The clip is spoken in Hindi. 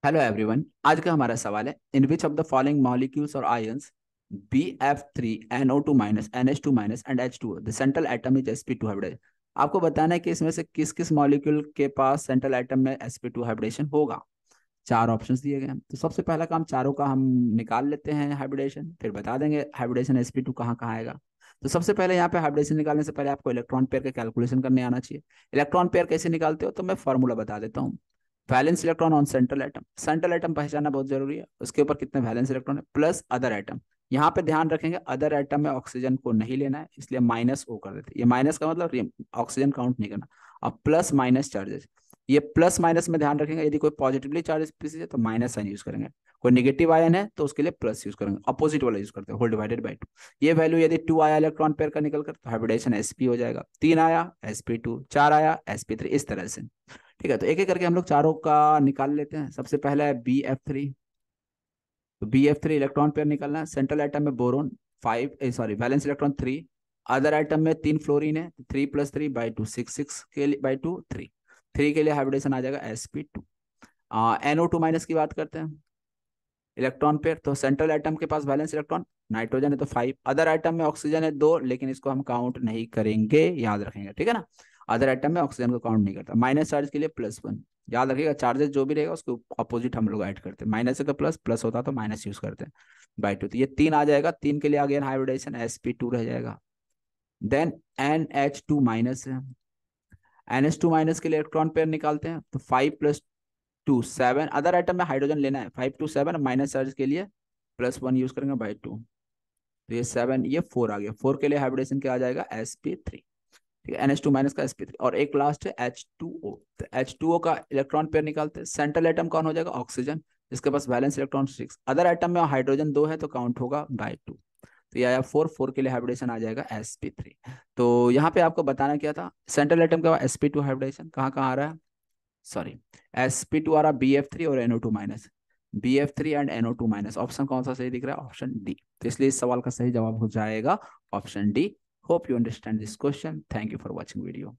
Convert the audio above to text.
Hello everyone. आज का हमारा सवाल है, in which of the following molecules और ions BF3NO2- NH2- and H2O the central atom is sp2 hybridisation. आपको बताना है कि इसमें से किस किस मॉलिक्यूल के पास सेंट्रल एटम में sp2 हाइब्रिडेशन होगा। चार ऑप्शंस दिए गए हैं, तो सबसे पहला काम चारों का हम निकाल लेते हैं हाइब्रिडेशन, फिर बता देंगे हाइब्रिडेशन sp2 कहाँ कहाँ आएगा। तो सबसे पहले यहाँ पे हाइब्रिडेशन निकालने से पहले आपको इलेक्ट्रॉन पेयर का कैलकुलेशन करने आना चाहिए। इलेक्ट्रॉन पेयर कैसे निकालते हो, तो मैं फॉर्मूला बता देता हूँ। Valence electron on central atom, central atom पहचानना बहुत जरूरी है, उसके ऊपर कितने वैलेंस इलेक्ट्रॉन है, प्लस अदर एटम। यहाँ पे ध्यान रखेंगे अदर एटम में ऑक्सीजन को नहीं लेना है, इसलिए माइनस ओ कर देते हैं। ये माइनस का मतलब ऑक्सीजन काउंट नहीं करना। अब प्लस माइनस चार्जेस, ये प्लस माइनस में ध्यान रखेंगे, यदि कोई पॉजिटिवली चार्ज स्पीसीज है तो माइनस साइन यूज करेंगे, कोई नेगेटिव आयन है तो उसके लिए प्लस यूज करेंगे, अपोजिट वाला यूज करते हैं, होल डिवाइडेड बाई टू। ये वैल्यू यदि 2 आया इलेक्ट्रॉन पेयर का निकल कर तो हाइब्रिडेशन sp हो जाएगा, 3 आया sp2, 4 आया sp3, इस तरह से। ठीक है, तो एक एक करके हम लोग चारों का निकाल लेते हैं। सबसे पहला है BF3। तो BF3 इलेक्ट्रॉन पेयर निकालना है। सेंट्रल एटम में boron 5, sorry valence electron 3, other atom में 3 फ्लोरीन है, 3 + 3/2 6 के लिए बाई टू 3 के लिए हाइब्रिडेशन आ जाएगा sp2। NO2- की बात करते हैं, इलेक्ट्रॉन पेयर। तो सेंट्रल एटम के पास वैलेंस इलेक्ट्रॉन नाइट्रोजन है तो 5, अदर एटम में ऑक्सीजन है 2, लेकिन इसको हम काउंट नहीं करेंगे, याद रखेंगे, ठीक है ना। अदर एटम में ऑक्सीजन को काउंट नहीं करता। माइनस चार्ज के लिए +1, याद रखिएगा, चार्जेस जो भी रहेगा उसको अपोजिट हम लोग ऐड करते हैं, माइनस है तो प्लस, प्लस होता तो माइनस यूज करते हैं, बाई टू। तो ये 3 आ जाएगा, 3 के लिए अगेन हाइब्रिडेशन sp2 रह जाएगा। देन NH2- है, NH2- के लिए इलेक्ट्रॉन पेयर निकालते हैं। तो 5 + 2 7, अदर आइटम में हाइड्रोजन लेना है, 5 to 7 माइनस चार्ज के लिए +1 यूज करेंगे बाई टू। तो ये 7, ये 4 आ गया, 4 के लिए हाइब्रिडेशन क्या आ जाएगा sp3। ठीक है, NH2- का sp3। और एक लास्ट है H2O। तो H2O का इलेक्ट्रॉन पेयर निकालते हैं। सेंट्रल एटम कौन हो जाएगा, ऑक्सीजन, जिसके पास वैलेंस इलेक्ट्रॉन 6, अदर एटम में हाइड्रोजन 2 है तो काउंट होगा बाई टू। तो ये आया 4 के लिए हाइब्रिडेशन आ जाएगा sp3। तो यहाँ पे आपको बताना क्या था, सेंट्रल एटम का sp2 हाइब्रिडेशन कहाँ कहाँ आ रहा है, सॉरी, sp2 आ रहा BF3 और NO2-। BF3 and NO2-, option कौन सा सही दिख रहा है, ऑप्शन डी। तो इसलिए इस सवाल का सही जवाब हो जाएगा option D. Hope you understand this question. Thank you for watching video.